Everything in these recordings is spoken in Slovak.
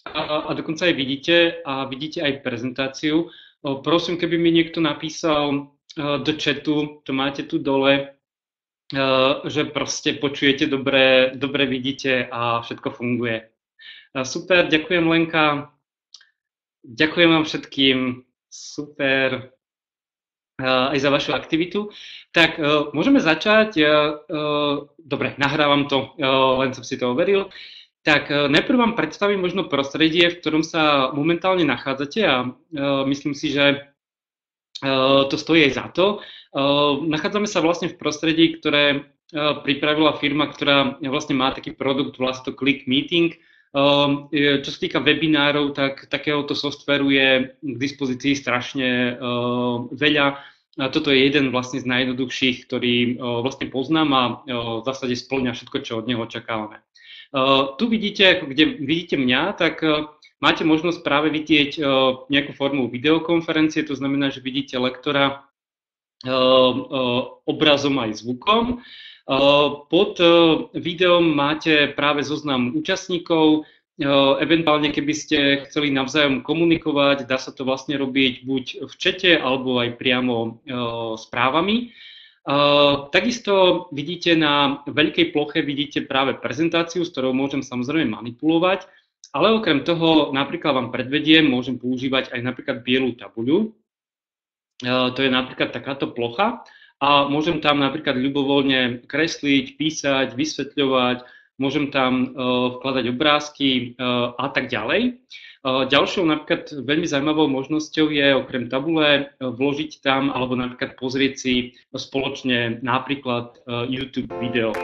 a dokonca aj vidíte a vidíte aj prezentáciu. Prosím, keby mi niekto napísal do chatu, to máte tu dole, že proste počujete dobre, dobre vidíte a všetko funguje. Super, ďakujem Lenka, ďakujem vám všetkým, super, aj za vašu aktivitu. Tak môžeme začať, dobre, nahrávam to, len som si to overil. Tak najprv vám predstavím možno prostredie, v ktorom sa momentálne nachádzate a myslím si, že to stojí aj za to. Nachádzame sa vlastne v prostredí, ktoré pripravila firma, ktorá vlastne má taký produkt, volá sa to Click Meeting. Čo sa týka webinárov, tak takéhoto softvéru je k dispozícii strašne veľa. Toto je jeden vlastne z najjednoduchších, ktorý vlastne poznám a v zásade spĺňa všetko, čo od neho očakávame. Tu vidíte, kde vidíte mňa, tak máte možnosť práve vidieť nejakú formu videokonferencie, to znamená, že vidíte lektora obrazom aj zvukom. Pod videom máte práve zoznam účastníkov, eventuálne keby ste chceli navzájom komunikovať, dá sa to vlastne robiť buď v čete alebo aj priamo správami. Takisto vidíte na veľkej ploche vidíte práve prezentáciu, s ktorou môžem samozrejme manipulovať, ale okrem toho napríklad vám predvediem, môžem používať aj napríklad bielú tabuľu. To je napríklad takáto plocha a môžem tam napríklad ľubovoľne kresliť, písať, vysvetľovať, môžem tam vkladať obrázky a tak ďalej. Ďalšou napríklad veľmi zaujímavou možnosťou je okrem tabule vložiť tam alebo napríklad pozrieť si spoločne napríklad YouTube video.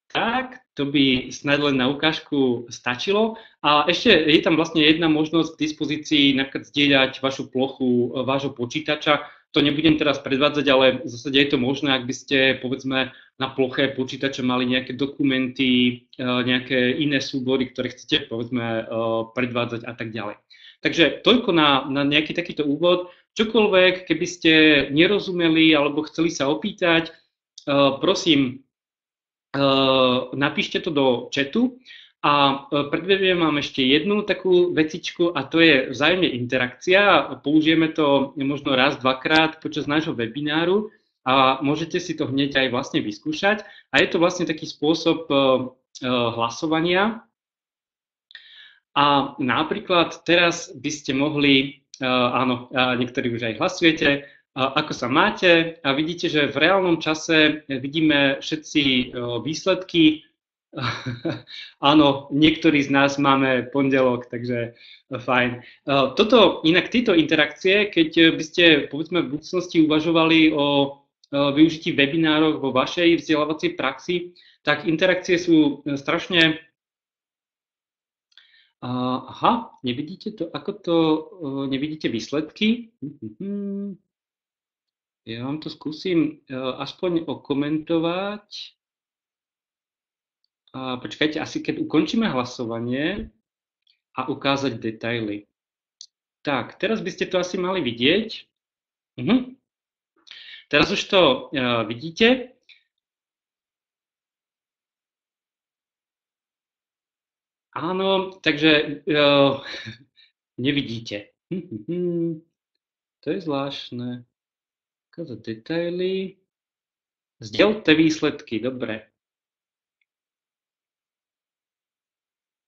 Tak, to by snad len na ukážku stačilo. A ešte je tam vlastne jedna možnosť k dispozícii napríklad zdieľať vašu plochu vášho počítača. To nebudem teraz predvádzať, ale v zásade je to možné, ak by ste, povedzme, na ploche počítača mali nejaké dokumenty, nejaké iné súbory, ktoré chcete, povedzme, predvádzať a tak ďalej. Takže toľko na nejaký takýto úvod. Čokoľvek, keby ste nerozumeli alebo chceli sa opýtať, prosím, napíšte to do chatu. A predvediem vám ešte jednu takú vecičku a to je vzájomne interakcia. Použijeme to možno raz, dvakrát počas nášho webináru a môžete si to hneď aj vlastne vyskúšať. A je to vlastne taký spôsob hlasovania. A napríklad teraz by ste mohli, áno, niektorí už aj hlasujete, ako sa máte a vidíte, že v reálnom čase vidíme všetci výsledky. Áno, niektorí z nás máme pondelok, takže fajn. Inak tieto interakcie, keď by ste povedzme v budúcnosti uvažovali o využití webinárov vo vašej vzdelávacej praxi, tak interakcie sú strašne... Aha, nevidíte to? Ako to nevidíte výsledky? Ja vám to skúsim aspoň okomentovať. Počkajte, asi keď ukončíme hlasovanie a ukázať detaily. Tak, teraz by ste to asi mali vidieť. Teraz už to vidíte. Áno, takže nevidíte. To je zvláštne. Ukázať detaily. Zdieľte výsledky, dobre.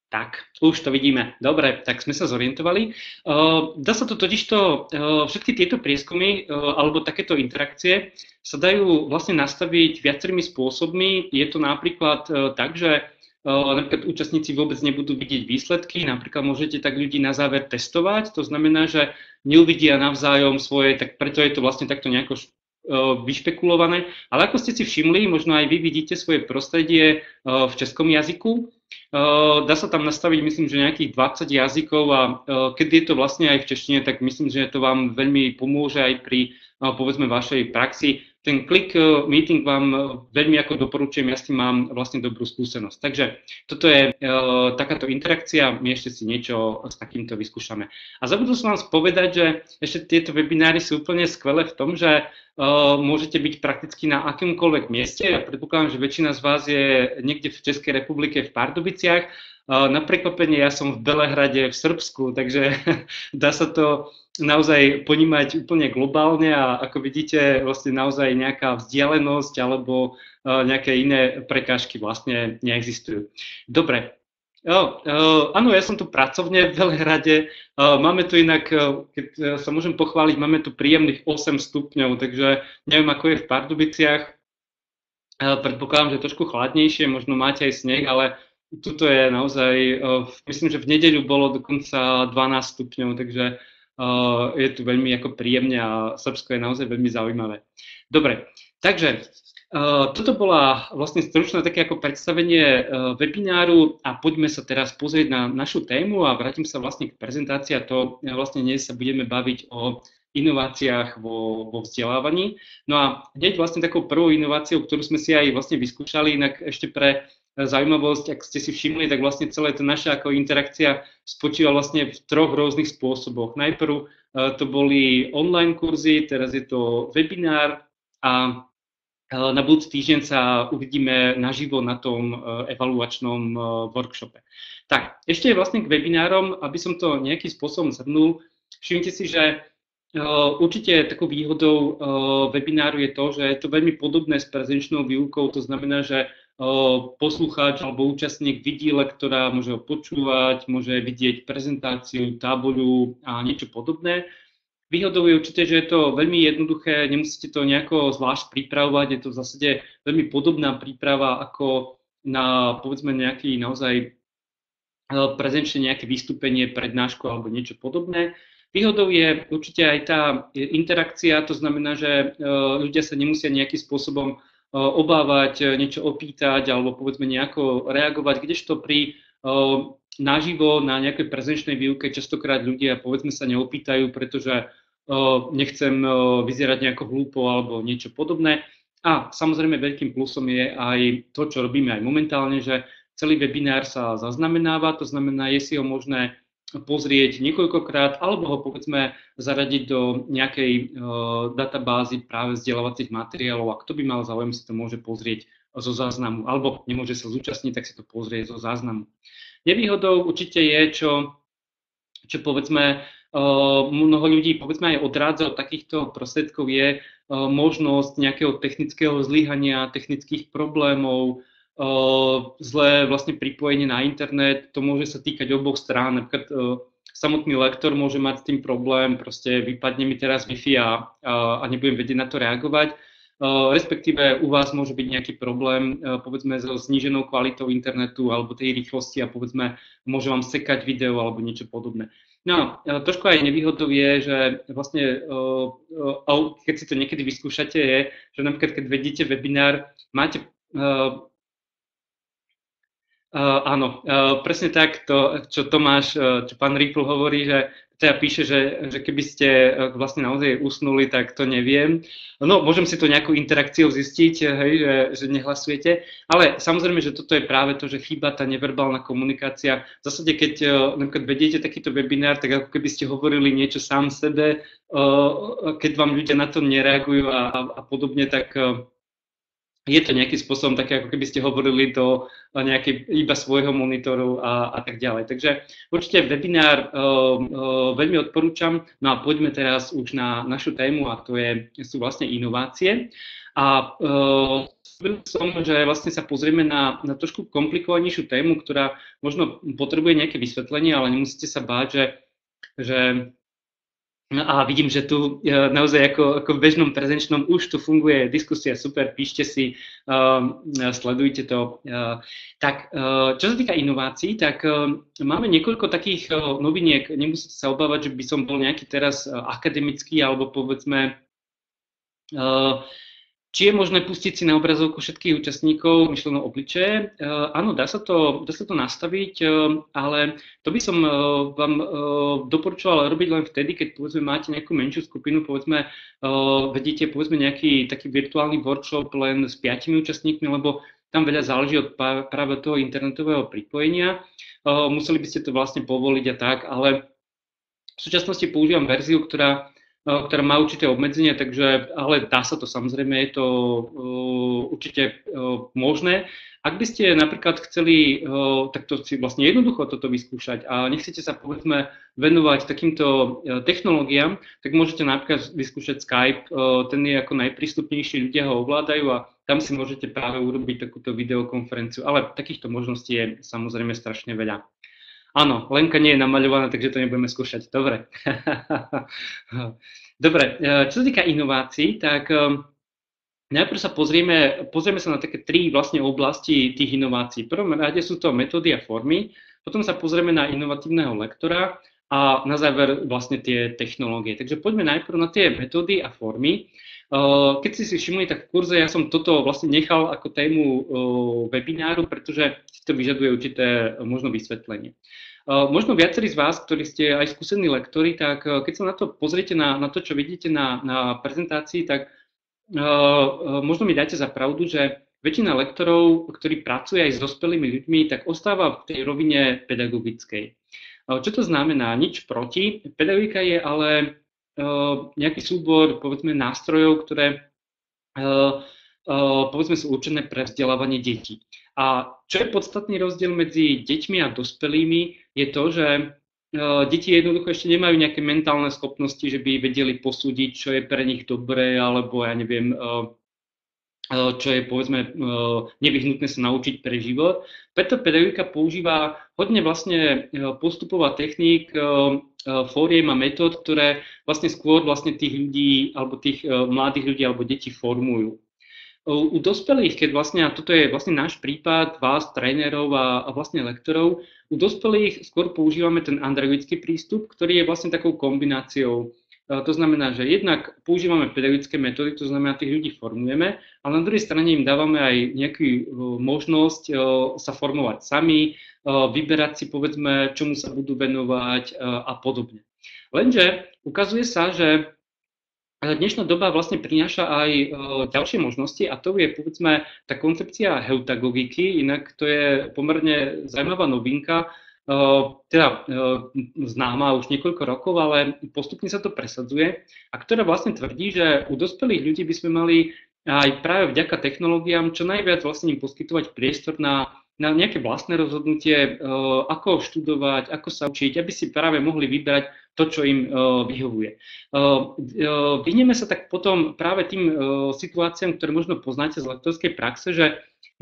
Tak, už to vidíme. Dobre, tak sme sa zorientovali. Dá sa to totižto, všetky tieto prieskumy alebo takéto interakcie sa dajú vlastne nastaviť viacerými spôsobmi. Je to napríklad tak, že napríklad účastníci vôbec nebudú vidieť výsledky, napríklad môžete tak ľudí na záver testovať, to znamená, že neuvidia navzájom svoje, tak preto je to vlastne takto nejako vyšpekulované. Ale ako ste si všimli, možno aj vy vidíte svoje prostredie v českom jazyku. Dá sa tam nastaviť, myslím, že nejakých 20 jazykov a keď je to vlastne aj v češtine, tak myslím, že to vám veľmi pomôže aj pri, povedzme, vašej praxi. ten Click Meeting vám veľmi ako doporučujem, ja s tým mám vlastne dobrú skúsenosť. Takže toto je takáto interakcia, my ešte si niečo s takýmto vyskúšame. A zabudol som vám povedať, že ešte tieto webináry sú úplne skvelé v tom, že môžete byť prakticky na akomkoľvek mieste. Ja predpokladám, že väčšina z vás je niekde v Českej republike v Pardubiciach. Na prekvapenie ja som v Belehrade v Srbsku, takže dá sa to naozaj ponímať úplne globálne a ako vidíte, vlastne naozaj nejaká vzdialenosť alebo nejaké iné prekážky vlastne neexistujú. Dobre. Áno, ja som tu pracovne v Belehrade. Máme tu inak, keď sa môžem pochváliť, máme tu príjemných 8 stupňov, takže neviem, ako je v Pardubiciach. Predpokladám, že je trošku chladnejšie, možno máte aj sneh, ale tuto je naozaj, myslím, že v nedeľu bolo dokonca 12 stupňov, takže je tu veľmi ako príjemne a Srbsko je naozaj veľmi zaujímavé. Dobre, takže toto bola vlastne stručné také ako predstavenie webináru a poďme sa teraz pozrieť na našu tému a vrátim sa vlastne k prezentácii a to vlastne dnes sa budeme baviť o inováciách vo vzdelávaní. No a hneď vlastne takou prvou inováciou, ktorú sme si aj vlastne vyskúšali, inak ešte pre zaujímavosť, ak ste si všimli, tak vlastne celé to naša ako interakcia spočíva vlastne v 3 rôznych spôsoboch. Najprv to boli online kurzy, teraz je to webinár a na budúci týždeň sa uvidíme naživo na tom evaluačnom workshope. Tak, ešte vlastne k webinárom, aby som to nejakým spôsobom zhrnul, všimnite si, že určite takou výhodou webináru je to, že je to veľmi podobné s prezenčnou výukou, to znamená, že poslucháč alebo účastník vidí lektora, môže ho počúvať, môže vidieť prezentáciu, tabuľu a niečo podobné. Výhodou je určite, že je to veľmi jednoduché, nemusíte to nejako zvlášť pripravovať, je to v zásade veľmi podobná príprava ako na, povedzme, nejaký naozaj prezenčne nejaké vystúpenie, prednášku alebo niečo podobné. Výhodou je určite aj tá interakcia, to znamená, že ľudia sa nemusia nejakým spôsobom obávať, niečo opýtať alebo povedzme nejako reagovať, kdežto pri naživo na nejakej prezenčnej výuke častokrát ľudia povedzme sa neopýtajú, pretože nechcem vyzerať nejako hlúpo alebo niečo podobné. A samozrejme veľkým plusom je aj to, čo robíme aj momentálne, že celý webinár sa zaznamenáva, to znamená, je si ho možné pozrieť niekoľkokrát alebo ho povedzme zaradiť do nejakej databázy práve vzdelávacích materiálov a kto by mal záujem si to môže pozrieť zo záznamu alebo nemôže sa zúčastniť, tak si to pozrie zo záznamu. Nevýhodou určite je, čo povedzme mnoho ľudí povedzme aj odrádza od takýchto prostriedkov je možnosť nejakého technického zlyhania, technických problémov, zlé vlastne pripojenie na internet, to môže sa týkať oboch strán, napríklad samotný lektor môže mať s tým problém, proste vypadne mi teraz Wi-Fi a nebudem vedieť na to reagovať, respektíve u vás môže byť nejaký problém, povedzme so zníženou kvalitou internetu alebo tej rýchlosti a povedzme môže vám sekať video alebo niečo podobné. No, trošku aj nevýhodou je, že vlastne, keď si to niekedy vyskúšate, je, že napríklad keď vedíte webinár, máte áno, presne tak, to, čo Tomáš, čo pán Ripl hovorí, že teda píše, že keby ste vlastne naozaj usnuli, tak to neviem. No, môžem si to nejakou interakciou zistiť, hej, že nehlasujete, ale samozrejme, že toto je práve to, že chýba tá neverbálna komunikácia. V zásade, keď napríklad vediete takýto webinár, tak ako keby ste hovorili niečo sám sebe, keď vám ľudia na to nereagujú a podobne, tak je to nejakým spôsobom také, ako keby ste hovorili do nejakej iba svojho monitoru a tak ďalej. Takže určite webinár veľmi odporúčam. No a poďme teraz už na našu tému a to sú vlastne inovácie. A som, že vlastne sa pozrieme na trošku komplikovanejšiu tému, ktorá možno potrebuje nejaké vysvetlenie, ale nemusíte sa báť, že a vidím, že tu naozaj ako v bežnom prezenčnom už tu funguje diskusia, super, píšte si, sledujte to. Tak, čo sa týka inovácií, tak máme niekoľko takých noviniek, nemusíte sa obávať, že by som bol nejaký teraz akademický, alebo povedzme Či je možné pustiť si na obrazovku všetkých účastníkov, myšleno obličeje? Áno, dá sa to nastaviť, ale to by som vám doporučoval robiť len vtedy, keď povedzme máte nejakú menšiu skupinu, povedzme vedíte povedzme nejaký taký virtuálny workshop len s 5 účastníkmi, lebo tam veľa záleží od práve toho internetového pripojenia. Museli by ste to vlastne povoliť a tak, ale v súčasnosti používam verziu, ktorá má určité obmedzenia, takže, ale dá sa to samozrejme, je to určite možné. Ak by ste napríklad chceli takto si vlastne jednoducho toto vyskúšať a nechcete sa povedzme venovať takýmto technológiám, tak môžete napríklad vyskúšať Skype, ten je ako najprístupnejší, ľudia ho ovládajú a tam si môžete práve urobiť takúto videokonferenciu, ale takýchto možností je samozrejme strašne veľa. Áno, Lenka nie je namaľovaná, takže to nebudeme skúšať. Dobre. Dobre, čo sa týka inovácií, tak najprv sa pozrieme sa na také tri vlastne oblasti tých inovácií. V prvom rade sú to metódy a formy, potom sa pozrieme na inovatívneho lektora a na záver vlastne tie technológie. Takže poďme najprv na tie metódy a formy. Keď si všimli, tak v kurze ja som toto vlastne nechal ako tému webináru, pretože si to vyžaduje určité možno vysvetlenie. Možno viacerí z vás, ktorí ste aj skúsení lektori, tak keď sa na to pozriete, na to, čo vidíte na prezentácii, tak možno mi dáte za pravdu, že väčšina lektorov, ktorí pracuje aj s dospelými ľuďmi, tak ostáva v tej rovine pedagogickej. Čo to znamená? Nič proti. Pedagogika je ale nejaký súbor, povedzme, nástrojov, ktoré povedzme sú určené pre vzdelávanie detí. A čo je podstatný rozdiel medzi deťmi a dospelými, je to, že deti jednoducho ešte nemajú nejaké mentálne schopnosti, že by vedeli posúdiť, čo je pre nich dobré, alebo ja neviem, čo je povedzme nevyhnutné sa naučiť pre život. Preto pedagogika používa hodne vlastne postupov a techník, fóriem a metód, ktoré vlastne skôr vlastne tých ľudí, alebo tých mladých ľudí, alebo detí formujú. U dospelých, keď vlastne, a toto je vlastne náš prípad, vás, trénerov a vlastne lektorov, u dospelých skôr používame ten andragogický prístup, ktorý je vlastne takou kombináciou. To znamená, že jednak používame pedagogické metódy, to znamená, tých ľudí formujeme, ale na druhej strane im dávame aj nejakú možnosť sa formovať sami, vyberať si, povedzme, čomu sa budú venovať a podobne. Lenže ukazuje sa, že dnešná doba vlastne prináša aj ďalšie možnosti a to je povedzme tá koncepcia heutagogiky, inak to je pomerne zaujímavá novinka, známa už niekoľko rokov, ale postupne sa to presadzuje a ktorá vlastne tvrdí, že u dospelých ľudí by sme mali aj práve vďaka technológiám čo najviac vlastne im poskytovať priestor na nejaké vlastné rozhodnutie, ako študovať, ako sa učiť, aby si práve mohli vybrať to, čo im vyhovuje. Vyhneme sa tak potom práve tým situáciám, ktoré možno poznáte z lektorskej praxe, že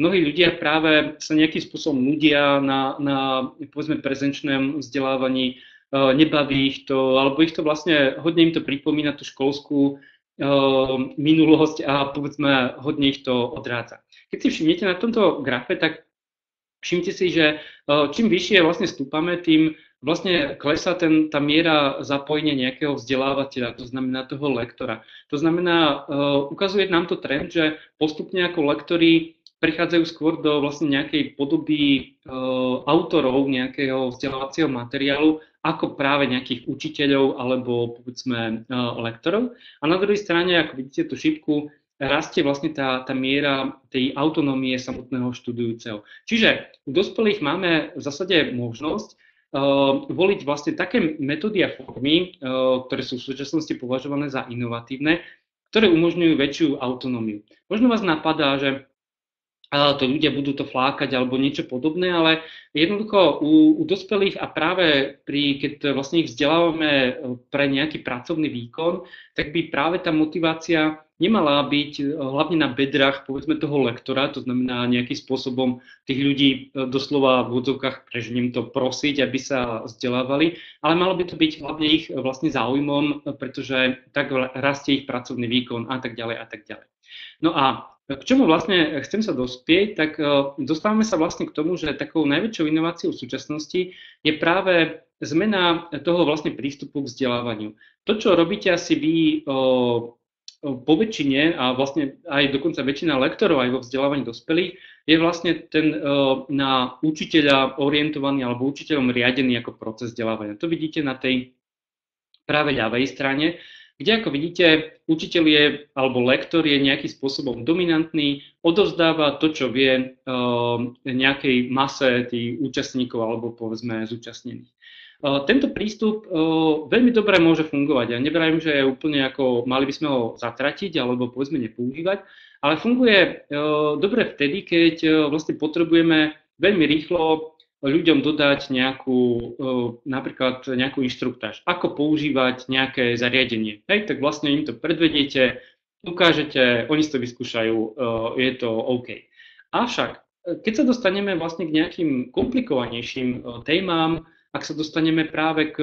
mnohí ľudia práve sa nejakým spôsobom nudia na povedzme prezenčnom vzdelávaní, nebaví ich to, alebo ich to vlastne, hodne im to pripomína tú školskú minulosť a povedzme hodne ich to odrádza. Keď si všimnete na tomto grafe, tak všimte si, že čím vyššie vlastne stúpame, tým vlastne klesá tá miera zapojenia nejakého vzdelávateľa, to znamená toho lektora. To znamená, ukazuje nám to trend, že postupne ako lektori prichádzajú skôr do vlastne nejakej podoby autorov nejakého vzdelávacieho materiálu, ako práve nejakých učiteľov alebo povedzme lektorov. A na druhej strane, ako vidíte tú šípku, rastie vlastne tá miera tej autonómie samotného študujúceho. Čiže u dospelých máme v zásade možnosť voliť vlastne také metódy a formy, ktoré sú v súčasnosti považované za inovatívne, ktoré umožňujú väčšiu autonómiu. Možno vás napadá, že to ľudia budú to flákať alebo niečo podobné, ale jednoducho u dospelých a práve keď vlastne ich vzdelávame pre nejaký pracovný výkon, tak by práve tá motivácia nemala byť hlavne na bedrách povedzme toho lektora, to znamená nejakým spôsobom tých ľudí doslova v odzovkách prežením to prosiť, aby sa vzdelávali, ale malo by to byť hlavne ich vlastne záujmom, pretože tak rastie ich pracovný výkon a tak ďalej a tak ďalej. No a k čomu vlastne chcem sa dospieť, tak dostávame sa vlastne k tomu, že takou najväčšou inováciou v súčasnosti je práve zmena toho vlastne prístupu k vzdelávaniu. To, čo robíte asi vy po väčšine a vlastne aj dokonca väčšina lektorov aj vo vzdelávaní dospelých je vlastne ten na učiteľa orientovaný alebo učiteľom riadený ako proces vzdelávania. To vidíte na tej práve ľavej strane, kde ako vidíte, učiteľ je alebo lektor je nejakým spôsobom dominantný, odovzdáva to, čo vie nejakej mase tých účastníkov alebo povedzme zúčastnených. Tento prístup veľmi dobre môže fungovať. Ja neverím, že je úplne ako mali by sme ho zatratiť alebo povedzme nepoužívať, ale funguje dobre vtedy, keď vlastne potrebujeme veľmi rýchlo ľuďom dodať napríklad nejakú inštruktáž, ako používať nejaké zariadenie. Hej, tak vlastne im to predvediete, ukážete, oni si to vyskúšajú, je to OK. Avšak, keď sa dostaneme vlastne k nejakým komplikovanejším témam, ak sa dostaneme práve k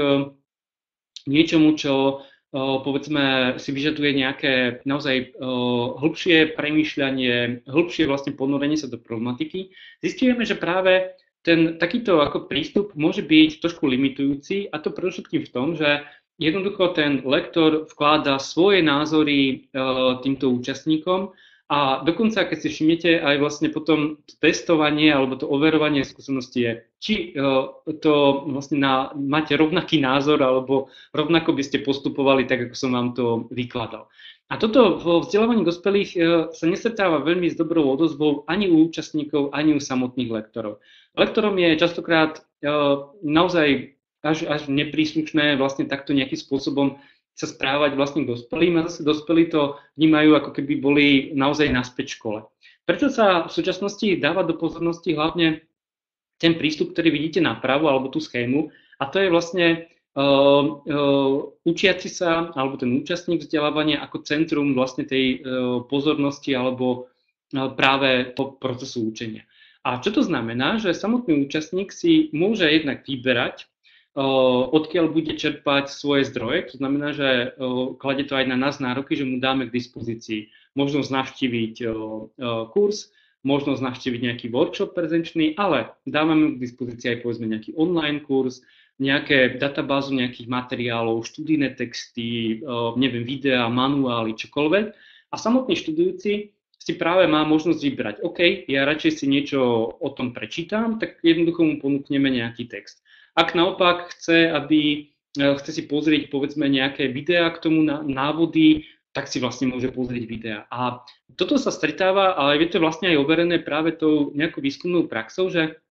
niečomu, čo povedzme si vyžaduje nejaké naozaj hĺbšie premýšľanie, hĺbšie vlastne ponorenie sa do problematiky, zistíme, že práve ten takýto ako prístup môže byť trošku limitujúci, a to predovšetkým v tom, že jednoducho ten lektor vkladá svoje názory týmto účastníkom a dokonca, keď si všimnete, aj vlastne potom to testovanie alebo to overovanie skúsenosti je, či to vlastne máte rovnaký názor alebo rovnako by ste postupovali tak, ako som vám to vykladal. A toto vo vzdelávaní dospelých sa nestretáva veľmi s dobrou odozvou ani u účastníkov, ani u samotných lektorov. Lektorom je častokrát naozaj až nepríslušné vlastne takto nejakým spôsobom sa správať vlastne k dospelým a zase dospelí to vnímajú, ako keby boli naozaj naspäť v škole. Preto sa v súčasnosti dáva do pozornosti hlavne ten prístup, ktorý vidíte napravo, alebo tú schému, a to je vlastne učiaci sa, alebo ten účastník vzdelávania ako centrum vlastne tej pozornosti alebo práve po procesu učenia. A čo to znamená? Že samotný účastník si môže jednak vyberať, odkiaľ bude čerpať svoje zdroje. To znamená, že kladie to aj na nás nároky, že mu dáme k dispozícii možnosť navštíviť kurz, možnosť navštíviť nejaký workshop prezenčný, ale dávame k dispozícii aj povedzme nejaký online kurz, nejaké databázu nejakých materiálov, študijné texty, neviem, videá, manuály, čokoľvek. A samotný študujúci si práve má možnosť vybrať, OK, ja radšej si niečo o tom prečítam, tak jednoducho mu ponúkneme nejaký text. Ak naopak chce si pozrieť povedzme nejaké videá k tomu návody, tak si vlastne môže pozrieť videá. A toto sa stretáva, ale je to vlastne aj overené práve tou nejakou výskumnou praxou, že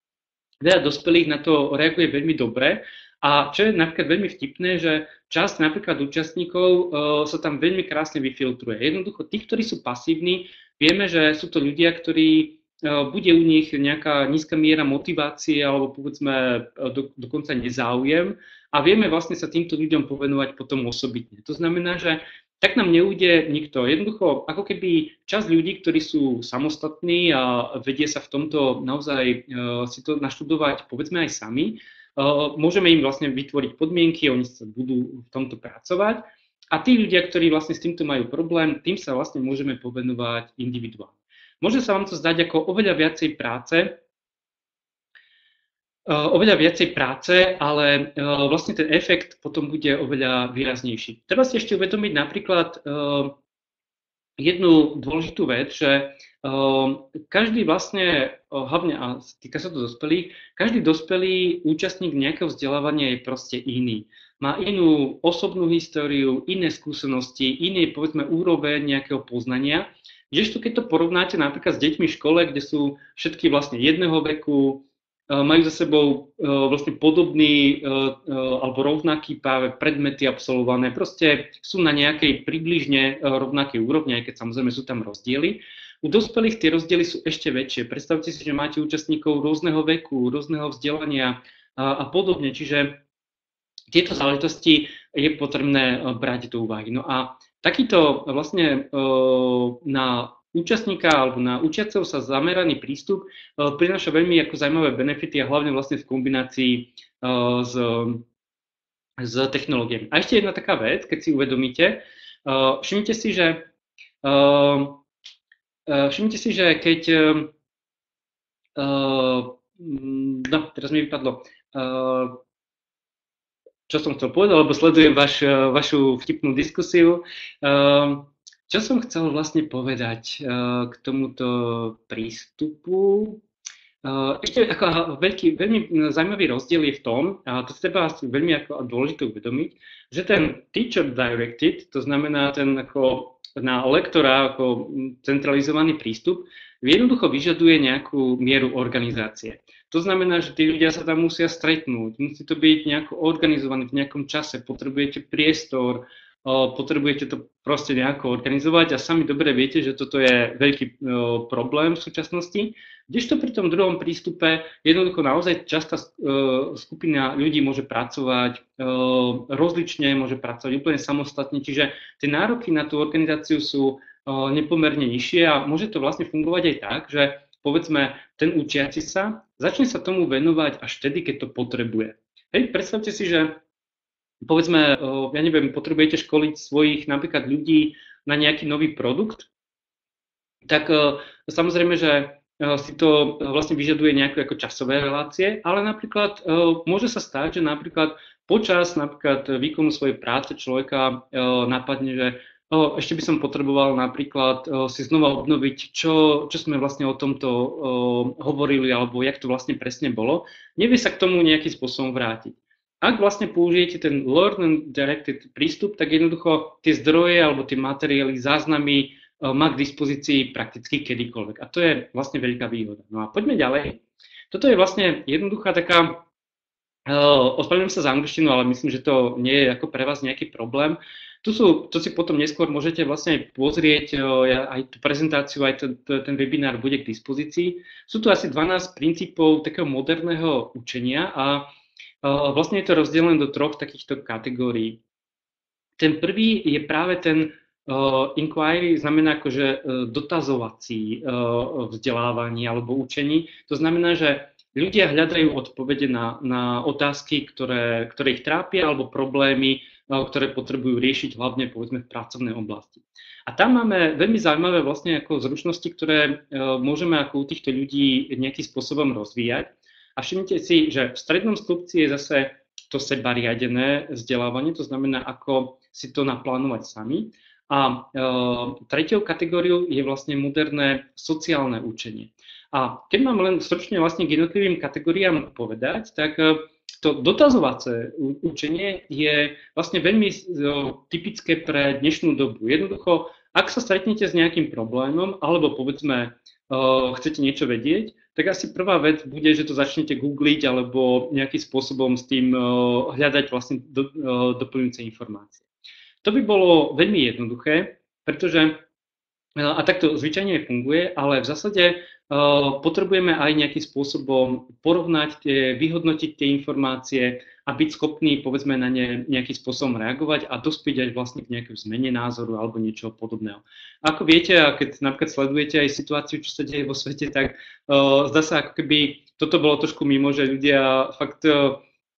veľa dospelých na to reaguje veľmi dobre. A čo je napríklad veľmi vtipné, že časť napríklad účastníkov sa tam veľmi krásne vyfiltruje. Jednoducho tých, ktorí sú pasívni, vieme, že sú to ľudia, ktorí bude u nich nejaká nízka miera motivácie alebo povedzme dokonca nezáujem a vieme vlastne sa týmto ľuďom povenovať potom osobitne. To znamená, že tak nám neujde nikto. Jednoducho, ako keby časť ľudí, ktorí sú samostatní a vedie sa v tomto naozaj si to naštudovať povedzme aj sami, môžeme im vlastne vytvoriť podmienky, oni sa budú v tomto pracovať a tí ľudia, ktorí vlastne s týmto majú problém, tým sa vlastne môžeme povenovať individuálne. Môže sa vám to zdať ako oveľa viacej práce, ale vlastne ten efekt potom bude oveľa výraznejší. Treba si ešte uvedomiť napríklad jednu dôležitú vec, že každý vlastne, hlavne, a týka sa to dospelých, každý dospelý účastník nejakého vzdelávania je proste iný. Má inú osobnú históriu, iné skúsenosti, iný, povedzme, úroveň nejakého poznania. Kdežto keď to porovnáte napríklad s deťmi v škole, kde sú všetky vlastne jedného veku, majú za sebou vlastne podobný alebo rovnaký práve predmety absolvované, proste sú na nejakej približne rovnakej úrovni, aj keď samozrejme sú tam rozdiely. U dospelých tie rozdiely sú ešte väčšie. Predstavte si, že máte účastníkov rôzneho veku, rôzneho vzdelania a podobne, čiže tieto záležitosti je potrebné brať do úvahy. No a takýto vlastne na účastníka alebo na učiaceho sa zameraný prístup prináša veľmi ako zaujímavé benefity a hlavne vlastne v kombinácii s technológiami. A ešte jedna taká vec, keď si uvedomíte, všimnite si, že keď no, teraz mi vypadlo, čo som chcel povedať, lebo sledujem vašu vtipnú diskusiu. Čo som chcel vlastne povedať k tomuto prístupu? Ešte ako veľmi zaujímavý rozdiel je v tom, a to si treba asi veľmi ako dôležité uvedomiť, že ten teacher directed, to znamená ten ako na lektora ako centralizovaný prístup, jednoducho vyžaduje nejakú mieru organizácie. To znamená, že tí ľudia sa tam musia stretnúť, musí to byť nejako organizované v nejakom čase, potrebujete priestor, potrebujete to proste nejako organizovať a sami dobre viete, že toto je veľký problém v súčasnosti. Kdežto pri tom druhom prístupe jednoducho naozaj častá skupina ľudí môže pracovať rozlične, môže pracovať úplne samostatne, čiže tie nároky na tú organizáciu sú nepomerne nižšie a môže to vlastne fungovať aj tak, že povedzme ten učiaci sa začne sa tomu venovať až vtedy, keď to potrebuje. Hej, predstavte si, že povedzme, ja neviem, potrebujete školiť svojich napríklad ľudí na nejaký nový produkt, tak samozrejme, že si to vlastne vyžaduje nejaké ako časové relácie, ale napríklad môže sa stať, že napríklad počas napríklad výkonu svojej práce človeka napadne, že ešte by som potreboval napríklad si znova obnoviť, čo sme vlastne o tomto hovorili, alebo jak to vlastne presne bolo. Nevie sa k tomu nejakým spôsobom vrátiť. Ak vlastne použijete ten Learn and Directed prístup, tak jednoducho tie zdroje alebo tie materiály, záznamy má k dispozícii prakticky kedykoľvek. A to je vlastne veľká výhoda. No a poďme ďalej. Toto je vlastne jednoduchá taká, ospravedlňujem sa za angličtinu, ale myslím, že to nie je ako pre vás nejaký problém. To si potom neskôr môžete vlastne aj pozrieť, aj tú prezentáciu, aj ten webinár bude k dispozícii. Sú tu asi 12 princípov takého moderného učenia a vlastne je to rozdelené do troch takýchto kategórií. Ten prvý je práve ten inquiry, znamená akože dotazovací vzdelávanie alebo učení. To znamená, že ľudia hľadajú odpovede na otázky, ktoré ich trápia, alebo problémy, ktoré potrebujú riešiť hlavne povedzme v pracovnej oblasti. A tam máme veľmi zaujímavé vlastne ako zručnosti, ktoré môžeme ako u týchto ľudí nejakým spôsobom rozvíjať. A všimnite si, že v strednom stĺpci je zase to sebariadené vzdelávanie, to znamená, ako si to naplánovať sami. A tretiou kategóriou je vlastne moderné sociálne učenie. A keď mám len stručne vlastne k jednotlivým kategóriám povedať, tak to dotazovacie učenie je vlastne veľmi typické pre dnešnú dobu. Jednoducho, ak sa stretnete s nejakým problémom, alebo povedzme, chcete niečo vedieť, tak asi prvá vec bude, že to začnete googliť alebo nejakým spôsobom s tým hľadať vlastne doplňujúce informácie. To by bolo veľmi jednoduché, pretože a takto zvyčajne funguje, ale v zásade potrebujeme aj nejakým spôsobom porovnať, vyhodnotiť tie informácie a byť schopný, povedzme, na ne nejakým spôsobom reagovať a dospieť aj vlastne k nejakému zmene názoru alebo niečoho podobného. Ako viete, a keď napríklad sledujete aj situáciu, čo sa deje vo svete, tak zdá sa, ako keby toto bolo trošku mimo, že ľudia fakt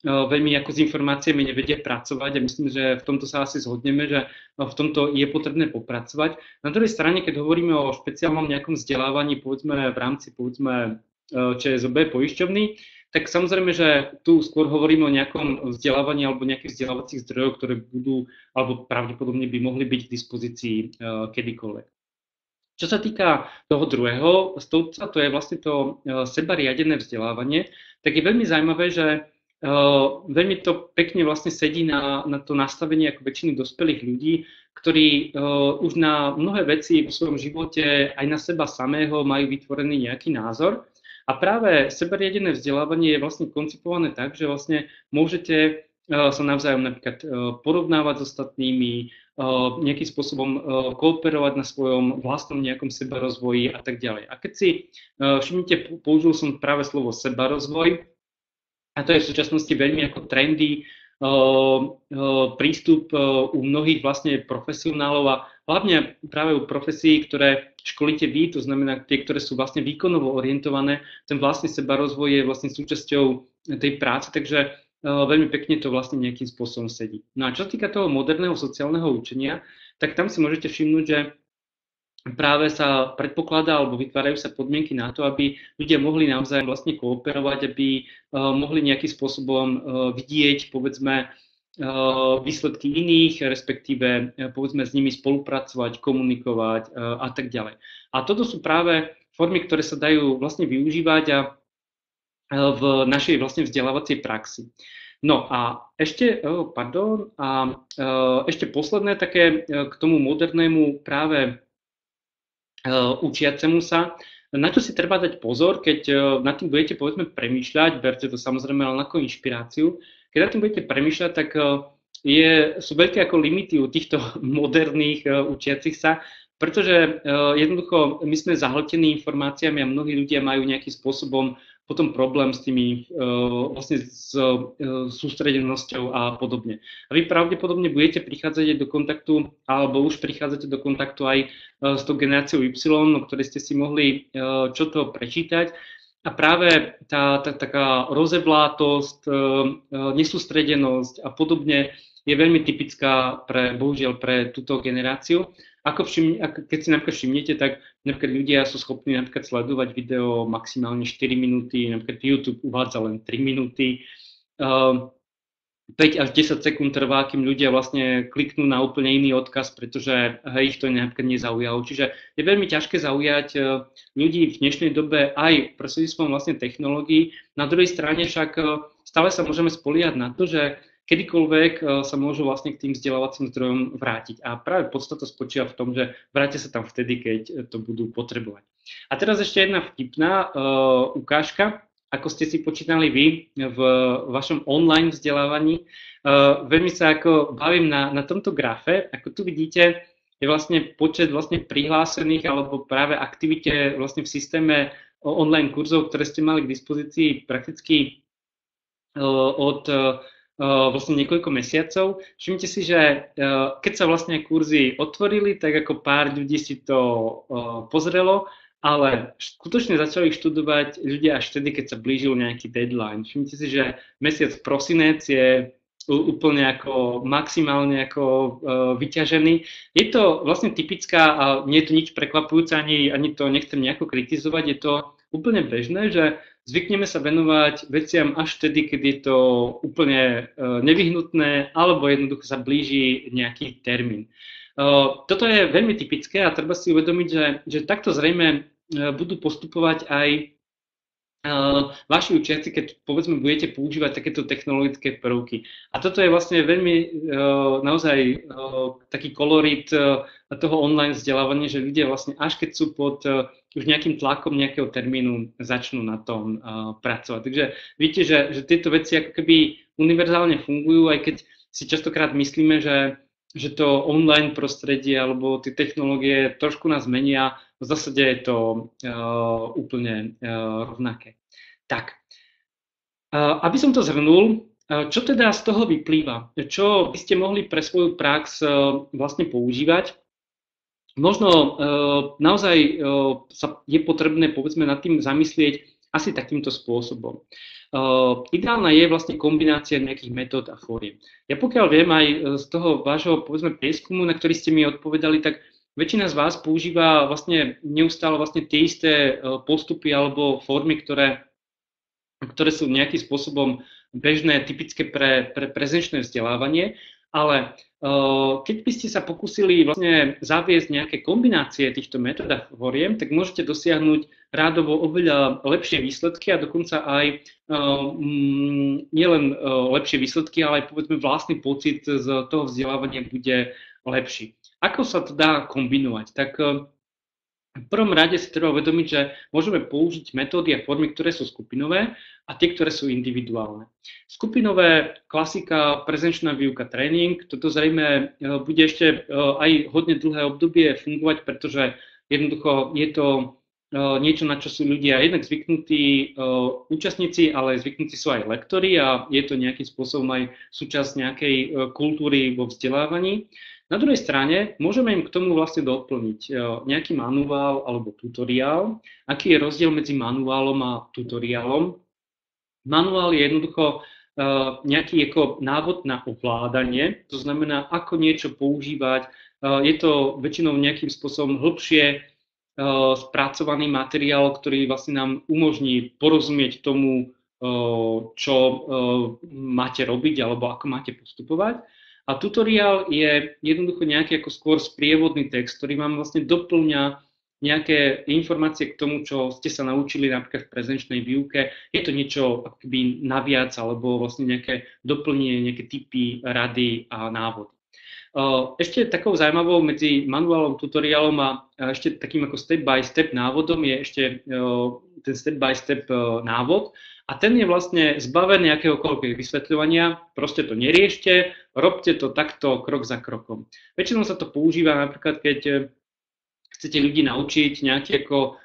veľmi ako s informáciami nevedia pracovať a myslím, že v tomto sa asi zhodneme, že v tomto je potrebné popracovať. Na druhej strane, keď hovoríme o špeciálnom nejakom vzdelávaní, povedzme v rámci ČSOB poisťovny, tak samozrejme, že tu skôr hovoríme o nejakom vzdelávaní alebo nejakých vzdelávacích zdrojov, ktoré budú alebo pravdepodobne by mohli byť k dispozícii kedykoľvek. Čo sa týka toho druhého stĺpca, to je vlastne to sebariadené vzdelávanie, tak je veľmi zaujímavé, že veľmi to pekne vlastne sedí na to nastavenie ako väčšiny dospelých ľudí, ktorí už na mnohé veci v svojom živote aj na seba samého majú vytvorený nejaký názor. A práve sebariadené vzdelávanie je vlastne koncipované tak, že vlastne môžete sa navzájom napríklad porovnávať s ostatnými, nejakým spôsobom kooperovať na svojom vlastnom nejakom sebarozvoji a tak ďalej. A keď si všimnite, použil som práve slovo sebarozvoj, a to je v súčasnosti veľmi ako trendy prístup u mnohých vlastne profesionálov a hlavne práve u profesí, ktoré školíte vy, to znamená tie, ktoré sú vlastne výkonovo orientované, ten vlastný sebarozvoj je vlastne súčasťou tej práce, takže veľmi pekne to vlastne nejakým spôsobom sedí. No a čo sa týka toho moderného sociálneho učenia, tak tam si môžete všimnúť, že práve sa predpokladá alebo vytvárajú sa podmienky na to, aby ľudia mohli navzájom vlastne kooperovať, aby mohli nejakým spôsobom vidieť, povedzme, výsledky iných, respektíve povedzme s nimi spolupracovať, komunikovať a tak ďalej. A toto sú práve formy, ktoré sa dajú vlastne využívať a v našej vlastne vzdelávacej praxi. No a ešte, ešte posledné také k tomu modernému práve učiacemu sa, na čo si treba dať pozor, keď nad tým budete povedzme premýšľať, berte to samozrejme len ako inšpiráciu, keď nad tým budete premýšľať, tak sú veľké ako limity u týchto moderných učiacich sa, pretože jednoducho my sme zahltení informáciami a mnohí ľudia majú nejakým spôsobom potom problém s tými vlastne s sústredenosťou a podobne. A vy pravdepodobne budete prichádzať do kontaktu, alebo už prichádzate do kontaktu aj s tou generáciou Y, o ktorej ste si mohli čo to prečítať. A práve tá taká rozevlátosť, nesústredenosť a podobne je veľmi typická bohužiaľ pre túto generáciu. Keď si napríklad všimnete, tak napríklad ľudia sú schopní napríklad sledovať video maximálne 4 minúty, napríklad YouTube uvádza len 3 minúty. 5 až 10 sekúnd trvá, kým ľudia vlastne kliknú na úplne iný odkaz, pretože ich to napríklad nezaujalo. Čiže je veľmi ťažké zaujať ľudí v dnešnej dobe aj prostredníctvom vlastne technológií. Na druhej strane však stále sa môžeme spoliehať na to, že kedykoľvek sa môžu vlastne k tým vzdelávacím zdrojom vrátiť. A práve podstata spočíva v tom, že vrátia sa tam vtedy, keď to budú potrebovať. A teraz ešte jedna vtipná ukážka. Ako ste si počítali vy v vašom online vzdelávaní. Veľmi sa ako bavím na tomto grafe. Ako tu vidíte, je vlastne počet vlastne prihlásených alebo práve aktivite vlastne v systéme online kurzov, ktoré ste mali k dispozícii prakticky od vlastne niekoľko mesiacov. Všimnite si, že keď sa vlastne kurzy otvorili, tak ako pár ľudí si to pozrelo, ale skutočne začali študovať ľudia až vtedy, keď sa blížil nejaký deadline. Všimnite si, že mesiac prosinec je úplne ako maximálne ako vyťažený. Je to vlastne typická, a nie je to nič prekvapujúce, ani to nechcem nejako kritizovať, je to úplne bežné, že zvykneme sa venovať veciam až vtedy, keď je to úplne nevyhnutné, alebo jednoducho sa blíži nejaký termín. Toto je veľmi typické a treba si uvedomiť, že takto zrejme budú postupovať aj vaši učiaci, keď povedzme budete používať takéto technologické prvky. A toto je vlastne veľmi naozaj taký kolorit toho online vzdelávania, že ľudia vlastne až keď sú pod už nejakým tlakom nejakého termínu, začnú na tom pracovať. Takže vidíte, že tieto veci ako keby univerzálne fungujú, aj keď si častokrát myslíme, že to online prostredie alebo tie technológie trošku nás menia, v zásade je to úplne rovnaké. Tak, aby som to zhrnul, čo teda z toho vyplýva? Čo by ste mohli pre svoju prax vlastne používať? Možno naozaj je potrebné povedzme nad tým zamyslieť asi takýmto spôsobom. Ideálna je vlastne kombinácia nejakých metód a fóriem. Ja pokiaľ viem aj z toho vášho povedzme prieskumu, na ktorý ste mi odpovedali, tak väčšina z vás používa vlastne neustále vlastne tie isté postupy alebo formy, ktoré sú nejakým spôsobom bežné, typické pre prezenčné vzdelávanie, ale keď by ste sa pokúsili vlastne zaviesť nejaké kombinácie týchto metód a fóriem, tak môžete dosiahnuť rádovo oveľa lepšie výsledky a dokonca aj nielen lepšie výsledky, ale aj povedzme vlastný pocit z toho vzdelávania bude lepší. Ako sa to dá kombinovať? Tak v prvom rade si treba uvedomiť, že môžeme použiť metódy a formy, ktoré sú skupinové a tie, ktoré sú individuálne. Skupinové, klasika, prezenčná výuka, tréning, toto zrejme bude ešte aj hodne dlhé obdobie fungovať, pretože jednoducho je to niečo, na čo sú ľudia jednak zvyknutí účastníci, ale zvyknutí sú aj lektori a je to nejakým spôsobom aj súčasť nejakej kultúry vo vzdelávaní. Na druhej strane môžeme im k tomu vlastne doplniť nejaký manuál alebo tutoriál. Aký je rozdiel medzi manuálom a tutoriálom? Manuál je jednoducho nejaký ako návod na ovládanie, to znamená, ako niečo používať. Je to väčšinou nejakým spôsobom hĺbšie spracovaný materiál, ktorý vlastne nám umožní porozumieť tomu, čo máte robiť alebo ako máte postupovať. A tutoriál je jednoducho nejaký ako skôr sprievodný text, ktorý vám vlastne doplňa nejaké informácie k tomu, čo ste sa naučili napríklad v prezenčnej výuke. Je to niečo akoby naviac alebo vlastne nejaké doplnenie, nejaké tipy, rady a návody. Ešte takou zaujímavou medzi manuálom, tutoriálom a ešte takým ako step by step návodom je ešte ten step by step návod a ten je vlastne zbavený akéhokoľvek vysvetľovania, proste to neriešte, robte to takto krok za krokom. Väčšinou sa to používa napríklad, keď chcete ľudí naučiť nejaký ako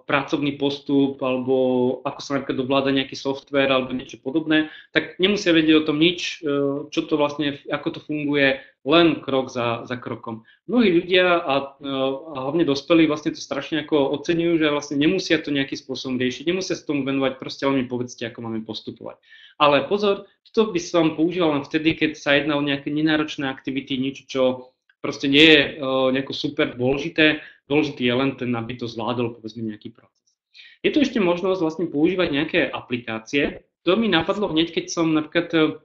pracovný postup alebo ako sa napríklad ovláda nejaký software alebo niečo podobné, tak nemusia vedieť o tom nič, čo to vlastne, ako to funguje, len krok za krokom. Mnohí ľudia a hlavne dospelí vlastne to strašne ako oceňujú, že vlastne nemusia to nejakým spôsobom riešiť, nemusia sa tomu venovať, proste len mi povedzte, ako máme postupovať. Ale pozor, toto by som používal len vtedy, keď sa jedná o nejaké nenáročné aktivity, niečo, čo proste nie je nejako super dôležité. Dôležitý je len ten, aby to zvládol, povedzme, nejaký proces. Je tu ešte možnosť vlastne používať nejaké aplikácie. To mi napadlo hneď, keď som napríklad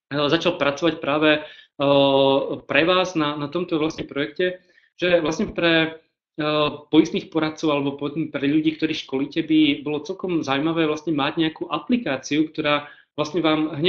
začal pracovať práve pre vás na tomto vlastne projekte, že vlastne pre poistných poradcov alebo pre ľudí, ktorí školíte, by bolo celkom zaujímavé vlastne mať nejakú aplikáciu, ktorá vlastne vám hneď